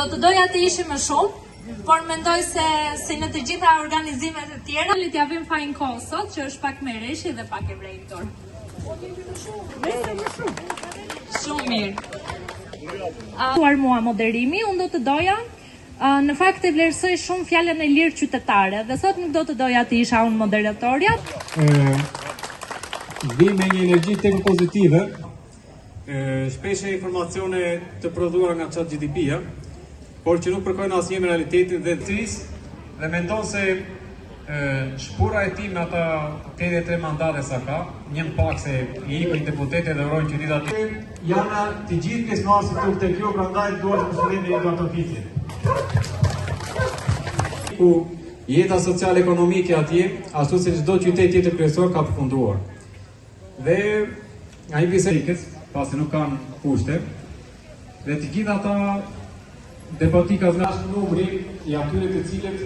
Do të doja të ishim më shumë, por mendoj se si në të gjitha organizimet e tjera, le t'ja vim fajin kohë sot, që është pak me reshi dhe pak e vrejtur. Shumë mirë. Mua moderimi, unë do të doja, në fakt e vlerësoj shumë fjalën e lirë qytetare, dhe sot nuk do të doja të isha unë moderatorja. Vi me një energji tek pozitive, shpeshe informacione të prodhuara nga ChatGPT-ja, por që nuk përkojnë asnjë me realitetin dhe dhe mendon se shpura e tij me ata 83 mandate sa ka, një pak se i ikën deputetë dhe urojnë që ditat janë të gjithë pjesëmarrësit këtu tek kjo, prandaj duhet të përshëndetni nga ato vite. Ku jeta sociale ekonomike atje, ashtu si çdo qytet tjetër kryesor ka përfunduar. Dhe ai bisedikës, pasi nuk kanë kushte, dhe të gjitha ata deportikas nga numri i atyre të cilët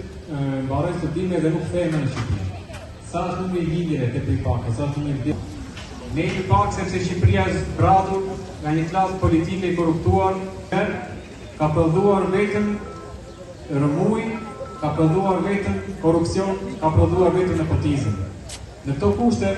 mbarojnë studime dhe nuk kthehen në Shqipëri. Sa është numri i linjeve te pripake, sa është numri i ne i pak sepse Shqipëria është zbradur nga një klasë politike i korruptuar, ka prodhuar vetëm rëmuj, ka prodhuar vetëm korrupsion, ka prodhuar vetëm nepotizëm. Në këto kushte